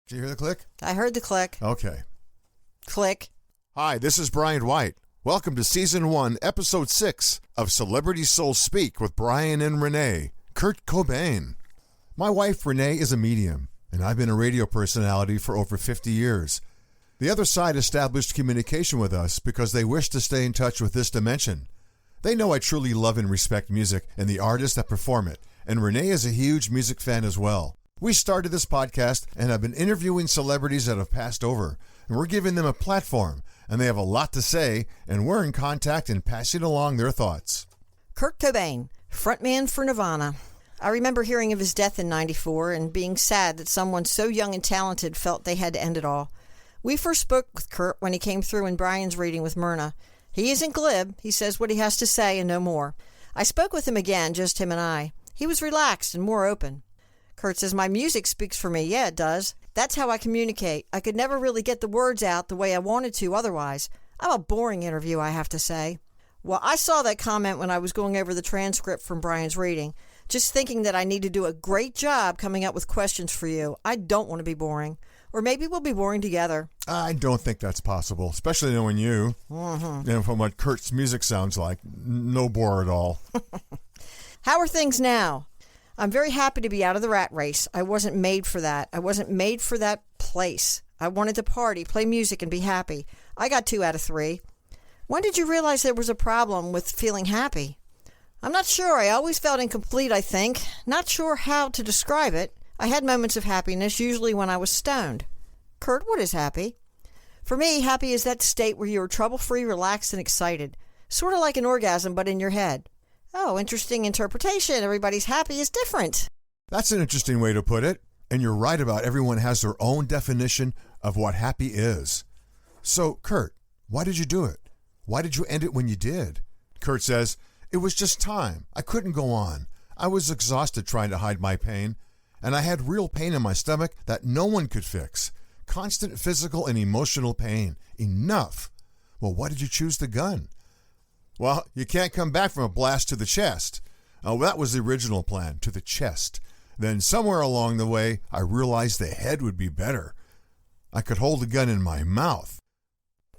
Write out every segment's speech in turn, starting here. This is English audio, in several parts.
Did you hear the click? I heard the click. Okay. Click. Hi, this is Brian White. Welcome to Season 1, Episode 6 of Celebrity Soul Speak with Brian and Rene, Kurt Cobain. My wife, Rene, is a medium, and I've been a radio personality for over 50 years. The other side established communication with us because they wish to stay in touch with this dimension. They know I truly love and respect music and the artists that perform it, and Rene is a huge music fan as well. We started this podcast and have been interviewing celebrities that have passed over, and we're giving them a platform, and they have a lot to say, and we're in contact and passing along their thoughts. Kurt Cobain, frontman for Nirvana. I remember hearing of his death in '94 and being sad that someone so young and talented felt they had to end it all. We first spoke with Kurt when he came through in Brian's reading with Myrna. He isn't glib. He says what he has to say and no more. I spoke with him again, just him and I. He was relaxed and more open. Kurt says, my music speaks for me. Yeah, it does. That's how I communicate. I could never really get the words out the way I wanted to otherwise. I'm a boring interview, I have to say. Well, I saw that comment when I was going over the transcript from Brian's reading, just thinking that I need to do a great job coming up with questions for you. I don't want to be boring. Or maybe we'll be boring together. I don't think that's possible, especially knowing you. And from what Kurt's music sounds like, no bore at all. How are things now? I'm very happy to be out of the rat race. I wasn't made for that. I wasn't made for that place. I wanted to party, play music, and be happy. I got 2 out of 3. When did you realize there was a problem with feeling happy? I'm not sure. I always felt incomplete, I think. Not sure how to describe it. I had moments of happiness, usually when I was stoned. Kurt, what is happy? For me, happy is that state where you are trouble-free, relaxed, and excited. Sort of like an orgasm, but in your head. Oh, interesting interpretation. Everybody's happy is different. That's an interesting way to put it. And you're right about everyone has their own definition of what happy is. So, Kurt, why did you do it? Why did you end it when you did? Kurt says, it was just time. I couldn't go on. I was exhausted trying to hide my pain. And I had real pain in my stomach that no one could fix. Constant physical and emotional pain. Enough. Well, why did you choose the gun? Well, you can't come back from a blast to the chest. Oh, that was the original plan, to the chest. Then somewhere along the way, I realized the head would be better. I could hold the gun in my mouth.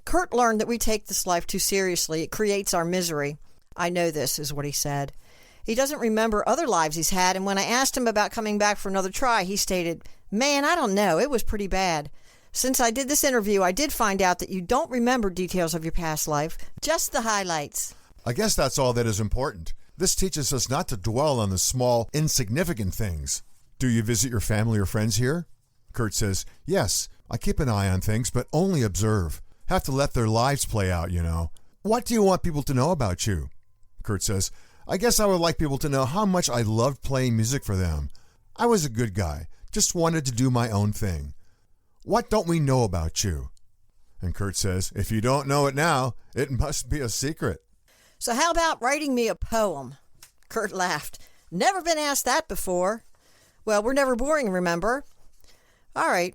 Kurt learned that we take this life too seriously. It creates our misery. I know this, is what he said. He doesn't remember other lives he's had, and when I asked him about coming back for another try, he stated, man, I don't know, it was pretty bad. Since I did this interview, I did find out that you don't remember details of your past life, just the highlights. I guess that's all that is important. This teaches us not to dwell on the small, insignificant things. Do you visit your family or friends here? Kurt says, yes, I keep an eye on things, but only observe. Have to let their lives play out, you know. What do you want people to know about you? Kurt says, I guess I would like people to know how much I loved playing music for them. I was a good guy, just wanted to do my own thing. What don't we know about you? And Kurt says, if you don't know it now, it must be a secret. So how about writing me a poem? Kurt laughed. Never been asked that before. Well, we're never boring, remember? All right.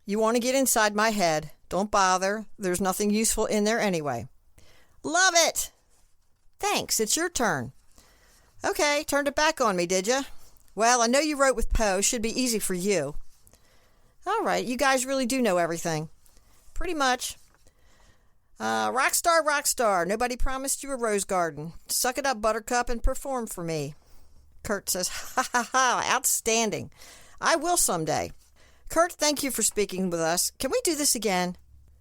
You want to get inside my head. Don't bother. There's nothing useful in there anyway. Love it. Thanks. It's your turn. Okay, turned it back on me, did you? Well, I know you wrote with Poe. Should be easy for you. All right, you guys really do know everything. Pretty much. Rock star. Nobody promised you a rose garden. Suck it up, Buttercup, and perform for me. Kurt says, ha ha ha, outstanding. I will someday. Kurt, thank you for speaking with us. Can we do this again?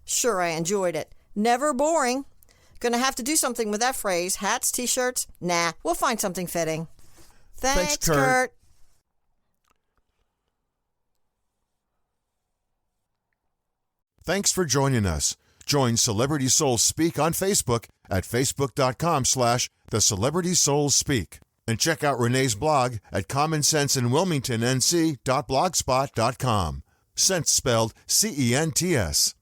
Sure, I enjoyed it. Never boring. Gonna have to do something with that phrase. Hats, t-shirts? Nah, we'll find something fitting. Thanks, Kurt. Thanks for joining us. Join Celebrity Soul Speak on Facebook at facebook.com/The Celebrity Souls Speak. And check out Renee's blog at commonsenseinwilmingtonnc.blogspot.com. Sense spelled CENTS.